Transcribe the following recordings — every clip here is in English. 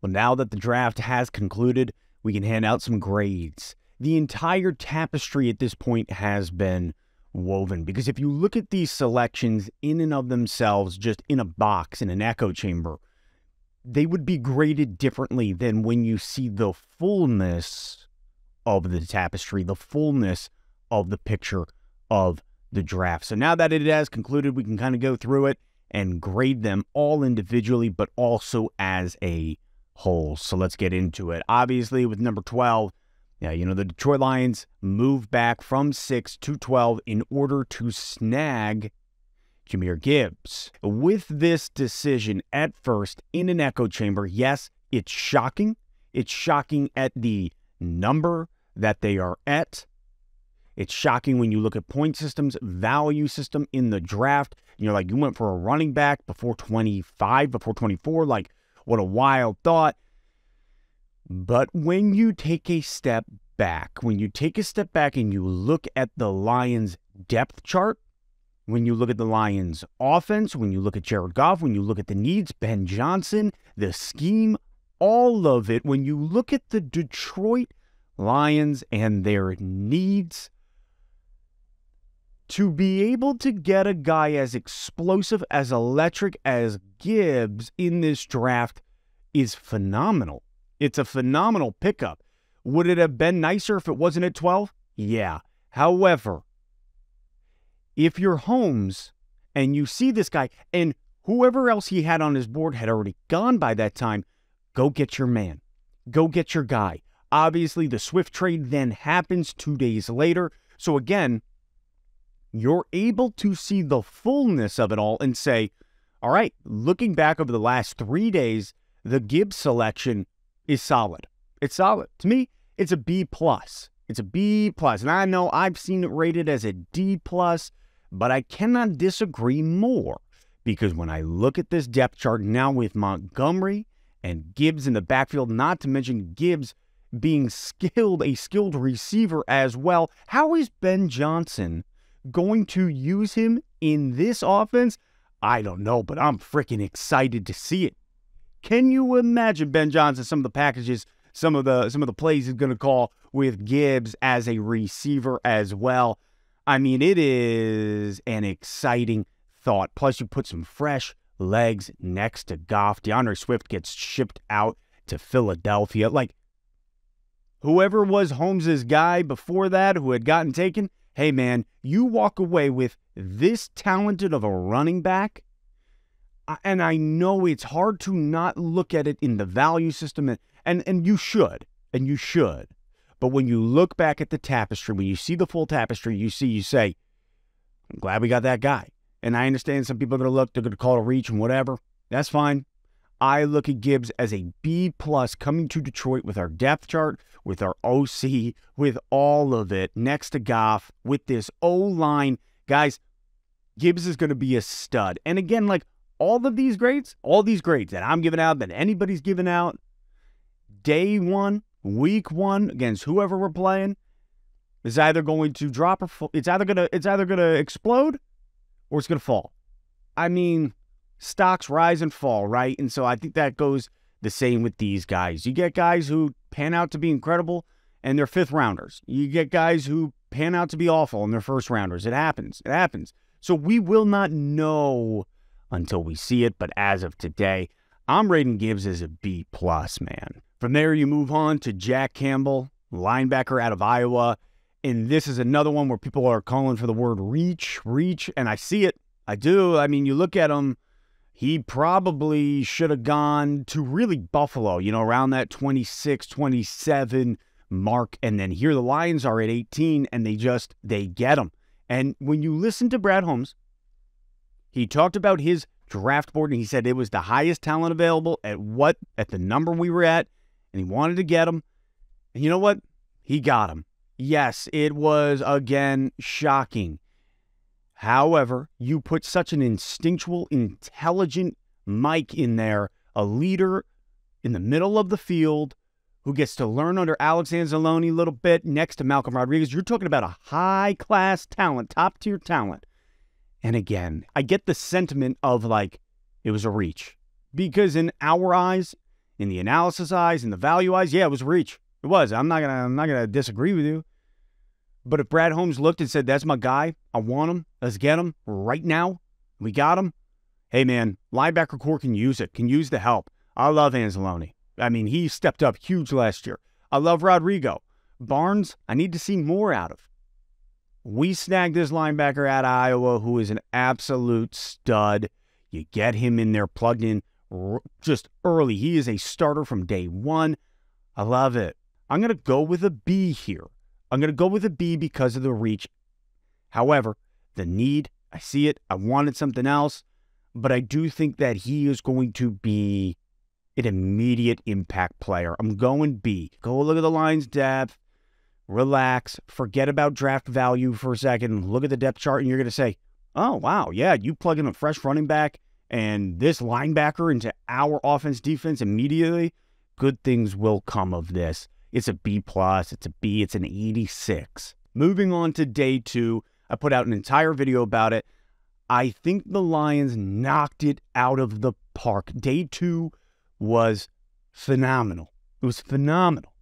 Well, now that the draft has concluded, we can hand out some grades. The entire tapestry at this point has been woven, because if you look at these selections in and of themselves, just in a box, in an echo chamber, they would be graded differently than when you see the fullness of the tapestry, the fullness of the picture of the draft. So now that it has concluded, we can kind of go through it and grade them all individually, but also as a whole. So let's get into it. Obviously, with number 12, the Detroit Lions move back from 6 to 12 in order to snag Jahmyr Gibbs. With this decision at first in an echo chamber, yes, it's shocking. It's shocking at the number that they are at. It's shocking when you look at point systems, value system in the draft. And you're like, you went for a running back before 25, before 24. Like, what a wild thought. But when you take a step back, and you look at the Lions' depth chart, when you look at the Lions' offense, when you look at Jared Goff, when you look at the needs, Ben Johnson, the scheme, all of it, when you look at the Detroit Lions and their needs, to be able to get a guy as explosive, as electric as Gibbs in this draft is phenomenal. It's a phenomenal pickup. Would it have been nicer if it wasn't at 12? Yeah. However, if you're Holmes and you see this guy and whoever else he had on his board had already gone by that time, go get your man. Go get your guy. Obviously, the Swift trade then happens 2 days later. So again, you're able to see the fullness of it all and say, all right, looking back over the last 3 days, the Gibbs selection is solid. It's solid. To me, it's a B+. It's a B+. And I know I've seen it rated as a D+, but I cannot disagree more, because when I look at this depth chart now with Montgomery and Gibbs in the backfield, not to mention Gibbs being a skilled receiver as well, how is Ben Johnson going to use him in this offense? I don't know, but I'm freaking excited to see it. Can you imagine Ben Johnson, some of the packages, some of the plays he's going to call with Gibbs as a receiver as well? I mean, it is an exciting thought. Plus, you put some fresh legs next to Goff. DeAndre Swift gets shipped out to Philadelphia. Like, whoever was Holmes's guy before that who had gotten taken, hey, man, you walk away with this talented of a running back, and I know it's hard to not look at it in the value system, and you should. But when you look back at the tapestry, when you see the full tapestry, you say, I'm glad we got that guy. And I understand some people are going to look, they're going to call it a reach and whatever. That's fine. I look at Gibbs as a B+ coming to Detroit with our depth chart, with our OC, with all of it, next to Goff, with this O-line. Guys, Gibbs is going to be a stud. And again, like all these grades that I'm giving out, that anybody's giving out, day one, week one, against whoever we're playing, is either going to drop or it's either going to explode or it's going to fall. I mean, stocks rise and fall, right? And so I think that goes the same with these guys. You get guys who pan out to be incredible and they're 5th rounders. You get guys who pan out to be awful and they're 1st rounders. It happens. So we will not know until we see it. But as of today, I'm rating Gibbs as a B+, man. From there, you move on to Jack Campbell, linebacker out of Iowa. And this is another one where people are calling for the word reach, and I see it. I do. I mean, you look at him, he probably should have gone to really Buffalo, around that 26, 27 mark. And then here the Lions are at 18, and they get him. And when you listen to Brad Holmes, he talked about his draft board, and he said it was the highest talent available at the number we were at, and he wanted to get him. And you know what? He got him. Yes, it was, again, shocking. However, you put such an instinctual, intelligent Mike in there, a leader in the middle of the field who gets to learn under Alex Anzalone a little bit next to Malcolm Rodriguez. You're talking about a high-class talent, top-tier talent. And again, I get the sentiment of, like, it was a reach. Because in our eyes, in the analysis eyes, in the value eyes, yeah, it was a reach. It was. I'm not gonna disagree with you. But if Brad Holmes looked and said, that's my guy, I want him, let's get him right now, we got him. Hey, man, linebacker core can use it, can use the help. I love Anzalone. I mean, he stepped up huge last year. I love Rodrigo. Barnes, I need to see more out of. We snagged this linebacker out of Iowa who is an absolute stud. You get him in there plugged in just early. He is a starter from day one. I love it. I'm going to go with a B here. I'm going to go with a B because of the reach. However, the need, I see it. I wanted something else. But I do think that he is going to be an immediate impact player. I'm going B. Go look at the Lions' depth. Relax. Forget about draft value for a second. Look at the depth chart, and you're going to say, oh, wow, yeah, you plug in a fresh running back and this linebacker into our offense defense immediately, good things will come of this. It's a B+, it's a B, it's an 86. Moving on to day 2, I put out an entire video about it. I think the Lions knocked it out of the park. Day 2 was phenomenal. It was phenomenal.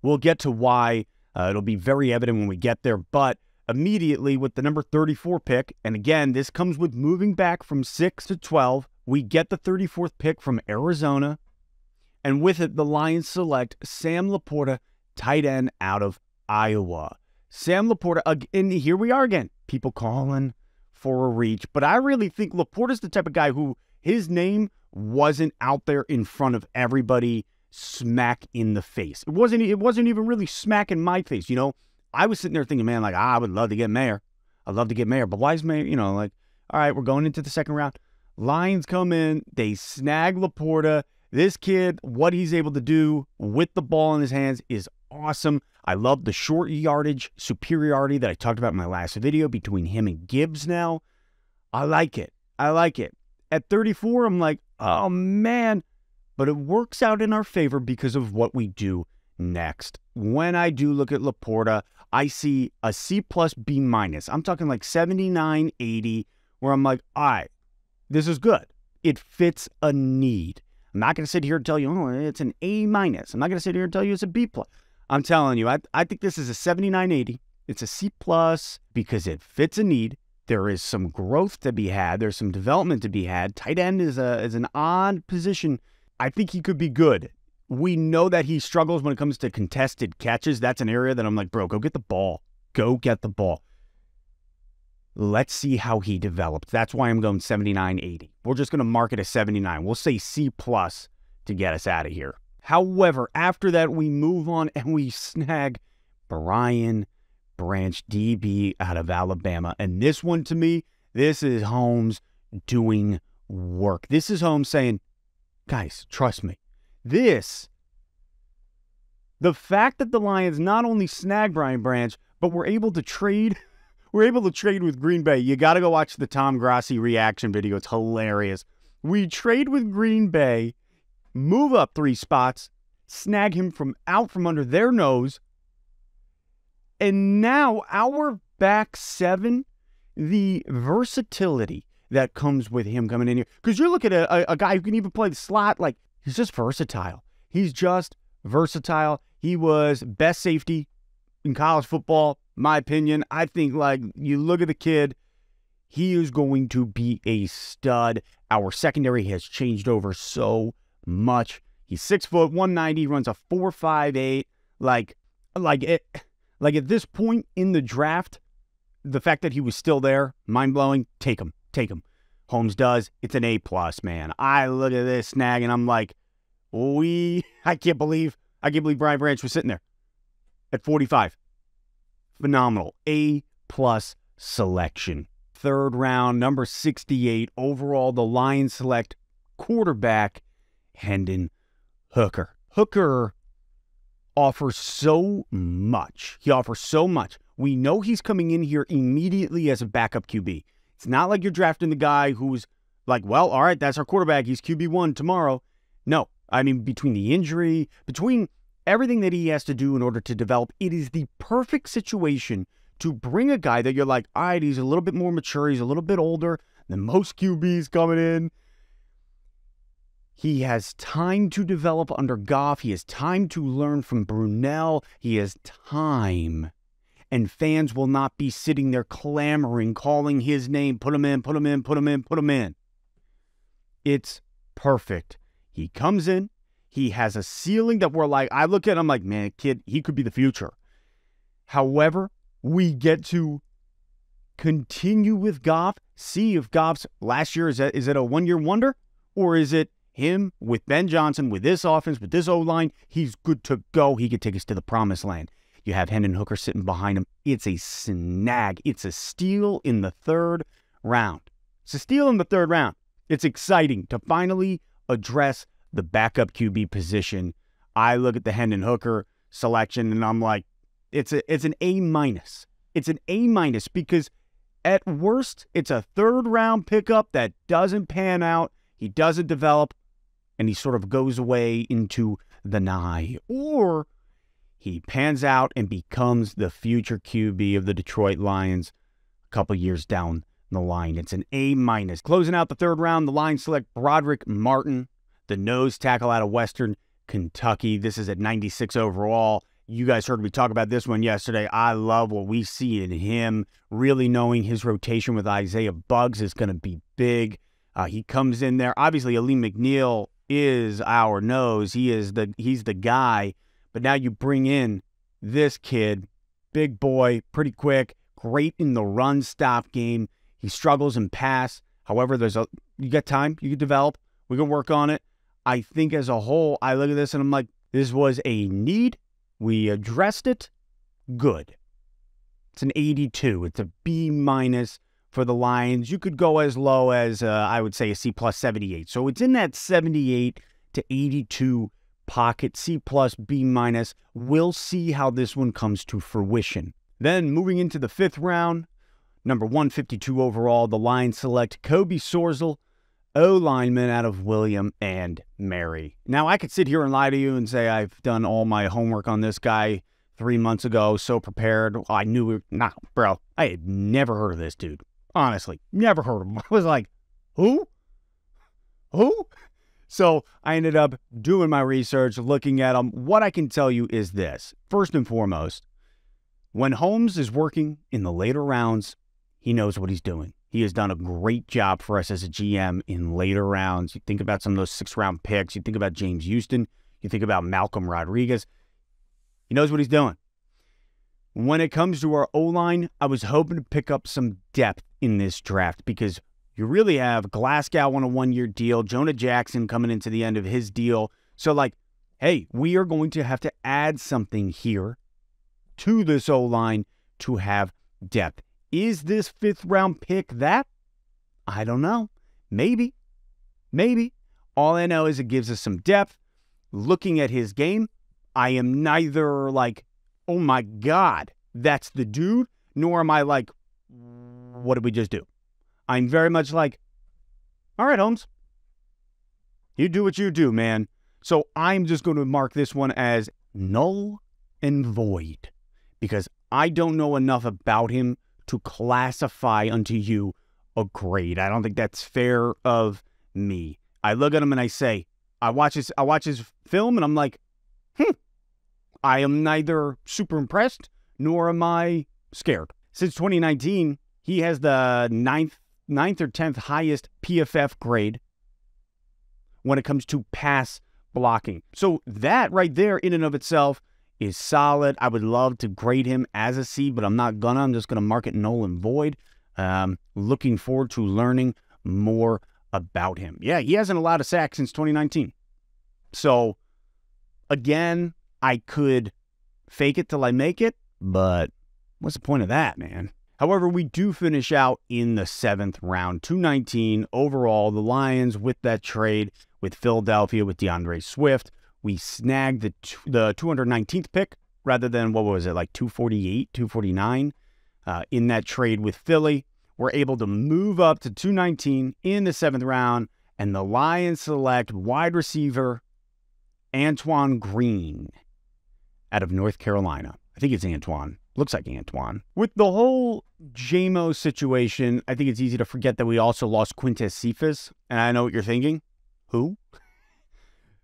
We'll get to why. It'll be very evident when we get there, but immediately with the number 34 pick, and again, this comes with moving back from 6 to 12, we get the 34th pick from Arizona. And with it, the Lions select Sam Laporta, tight end out of Iowa. Sam Laporta, and here we are again. People calling for a reach. But I really think Laporta's the type of guy who his name wasn't out there in front of everybody smack in the face. It wasn't even really smack in my face. You know, I was sitting there thinking, man, like, I would love to get Mayer. I'd love to get Mayer. But why is Mayer, like, all right, we're going into the second round. Lions come in. They snag Laporta. This kid, what he's able to do with the ball in his hands is awesome. I love the short yardage superiority that I talked about in my last video between him and Gibbs now. I like it. I like it. At 34, I'm like, oh, man. But it works out in our favor because of what we do next. When I do look at Laporta, I see a C+, B-. I'm talking like 79, 80, where I'm like, all right, this is good. It fits a need. I'm not going to sit here and tell you, oh, it's an A-. I'm not going to sit here and tell you it's a B+. I'm telling you, I think this is a 79-80. It's a C+ because it fits a need. There is some growth to be had. There's some development to be had. Tight end is an odd position. I think he could be good. We know that he struggles when it comes to contested catches. That's an area that I'm like, bro, go get the ball. Go get the ball. Let's see how he develops. That's why I'm going 79-80. We're just going to mark it as 79. We'll say C+ to get us out of here. However, after that, we move on and we snag Brian Branch, DB out of Alabama. And this one, to me, this is Holmes doing work. This is Holmes saying, guys, trust me. The fact that the Lions not only snag Brian Branch, but were able to trade... We're able to trade with Green Bay. You got to go watch the Tom Grassi reaction video. It's hilarious. We trade with Green Bay, move up 3 spots, snag him from under their nose, and now our back 7, the versatility that comes with him coming in here. Because you're looking at a guy who can even play the slot. Like, he's just versatile. He's just versatile. He was best safety in college football. My opinion, I think, like, you look at the kid, he is going to be a stud. Our secondary has changed over so much. He's 6 foot, 190, runs a 4.58. Like at this point in the draft, the fact that he was still there, mind-blowing. Take him. Holmes does. It's an A+, man. I look at this snag and I'm like, I can't believe Brian Branch was sitting there at 45. Phenomenal. A+ selection. 3rd round, number 68. Overall, the Lions select quarterback Hendon Hooker. Hooker offers so much. He offers so much. We know he's coming in here immediately as a backup QB. It's not like you're drafting the guy who's like, well, all right, that's our quarterback. He's QB1 tomorrow. No. I mean, between the injury, between everything that he has to do in order to develop, it is the perfect situation to bring a guy that you're like, all right, he's a little bit more mature, he's a little bit older than most QBs coming in. He has time to develop under Goff. He has time to learn from Brunell. He has time. And fans will not be sitting there clamoring, calling his name, put him in, put him in, put him in, put him in. It's perfect. He comes in. He has a ceiling that we're like, I look at him like, man, kid, he could be the future. However, we get to continue with Goff, see if Goff's last year, is it a one-year wonder? Or is it him with Ben Johnson, with this offense, with this O-line, he's good to go. He could take us to the promised land. You have Hendon Hooker sitting behind him. It's a snag. It's a steal in the third round. It's a steal in the third round. It's exciting to finally address the backup QB position. I look at the Hendon Hooker selection and I'm like, it's an A-. It's an A- because at worst, it's a third-round pickup that doesn't pan out. He doesn't develop, and he sort of goes away into the night. Or he pans out and becomes the future QB of the Detroit Lions a couple years down the line. It's an A-. Closing out the third round, the Lions select Broderick Martin, the nose tackle out of Western Kentucky. This is at 96 overall. You guys heard me talk about this one yesterday. I love what we see in him. Really knowing his rotation with Isaiah Buggs is going to be big. He comes in there. Obviously, Aleem McNeil is our nose. He's the guy. But now you bring in this kid, big boy, pretty quick, great in the run-stop game. He struggles in pass. However, you got time. You can develop. We can work on it. I think as a whole, I look at this and I'm like, this was a need. We addressed it. Good. It's an 82. It's a B- for the Lions. You could go as low as, I would say, a C+ 78. So it's in that 78 to 82 pocket, C+, B-. We'll see how this one comes to fruition. Then moving into the fifth round, number 152 overall, the Lions select Kobe Sorsdal, O-lineman out of William and Mary. Now, I could sit here and lie to you and say I've done all my homework on this guy 3 months ago, so prepared. I knew it. Nah, bro, I had never heard of this dude. Honestly, never heard of him. I was like, who? Who? So I ended up doing my research, looking at him. What I can tell you is this. First and foremost, when Holmes is working in the later rounds, he knows what he's doing. He has done a great job for us as a GM in later rounds. You think about some of those 6th-round picks. You think about James Houston. You think about Malcolm Rodriguez. He knows what he's doing. When it comes to our O-line, I was hoping to pick up some depth in this draft because you really have Glasgow on a 1-year deal, Jonah Jackson coming into the end of his deal. So, like, hey, we are going to have to add something here to this O-line to have depth. Is this 5th-round pick that? I don't know. Maybe. Maybe. All I know is it gives us some depth. Looking at his game, I am neither like, oh my God, that's the dude, nor am I like, what did we just do? I'm very much like, all right, Holmes, you do what you do, man. So I'm just going to mark this one as null and void because I don't know enough about him to classify unto you a grade. I don't think that's fair of me. I look at him and I say, I watch his film and I'm like, I am neither super impressed nor am I scared. Since 2019, he has the ninth or 10th highest PFF grade when it comes to pass blocking. So that right there in and of itself is solid. I would love to grade him as a C, but I'm not gonna. I'm just gonna mark it null and void. Looking forward to learning more about him. Yeah, he hasn't allowed a sack since 2019. So, again, I could fake it till I make it, but what's the point of that, man? However, we do finish out in the 7th round, 219 overall. The Lions, with that trade with Philadelphia, with DeAndre Swift, we snagged the 219th pick rather than, what was it, like 248, 249 in that trade with Philly. We're able to move up to 219 in the 7th round, and the Lions select wide receiver Antoine Green out of North Carolina. I think it's Antoine. Looks like Antoine. With the whole JMO situation, I think it's easy to forget that we also lost Quintez Cephas, and I know what you're thinking. Who?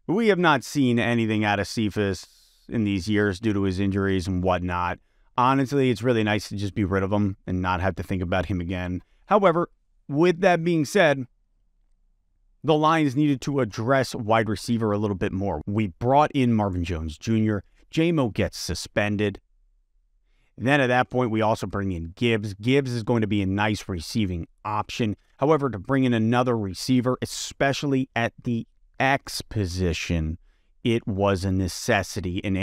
We have not seen anything out of Cephas in these years due to his injuries and whatnot. Honestly, it's really nice to just be rid of him and not have to think about him again. However, with that being said, the Lions needed to address wide receiver a little bit more. We brought in Marvin Jones Jr. J-Mo gets suspended. Then at that point, we also bring in Gibbs. Gibbs is going to be a nice receiving option. However, to bring in another receiver, especially at the X position, it was a necessity. And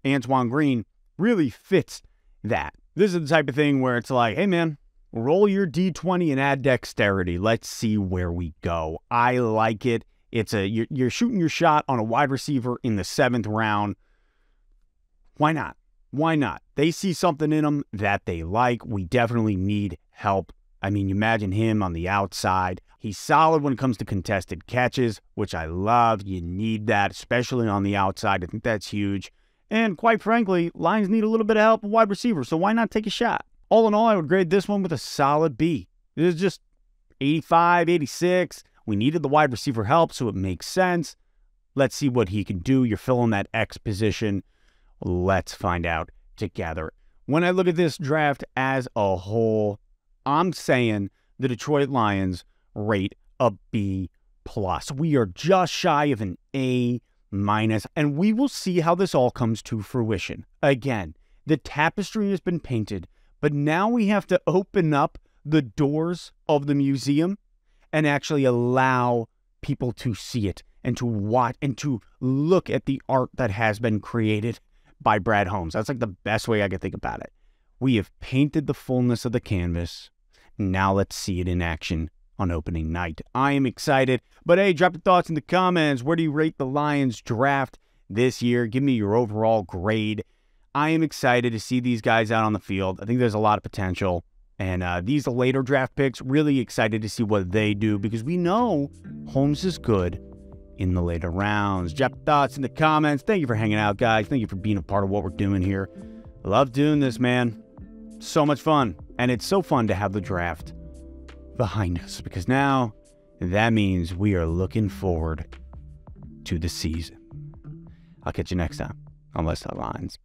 Antoine Green really fits that. This is the type of thing where it's like, hey, man, roll your D20 and add dexterity. Let's see where we go. I like it. You're shooting your shot on a wide receiver in the 7th round. Why not? Why not? They see something in him that they like. We definitely need help. I mean, you imagine him on the outside. He's solid when it comes to contested catches, which I love. You need that, especially on the outside. I think that's huge. And quite frankly, Lions need a little bit of help at wide receiver, so why not take a shot? All in all, I would grade this one with a solid B. It is just 85, 86. We needed the wide receiver help, so it makes sense. Let's see what he can do. You're filling that X position. Let's find out together. When I look at this draft as a whole, I'm saying the Detroit Lions rate a B+. We are just shy of an A-, and we will see how this all comes to fruition. Again, the tapestry has been painted, but now we have to open up the doors of the museum and actually allow people to see it and to watch and to look at the art that has been created by Brad Holmes. That's like the best way I could think about it. We have painted the fullness of the canvas. Now let's see it in action on opening night. I am excited. But hey, drop your thoughts in the comments. Where do you rate the Lions draft this year? Give me your overall grade. I am excited to see these guys out on the field. I think there's a lot of potential. And these later draft picks, really excited to see what they do because we know Holmes is good in the later rounds. Drop your thoughts in the comments. Thank you for hanging out, guys. Thank you for being a part of what we're doing here. I love doing this, man. So much fun. And it's so fun to have the draft behind us because now that means we are looking forward to the season. I'll catch you next time on Let's Talk Lions.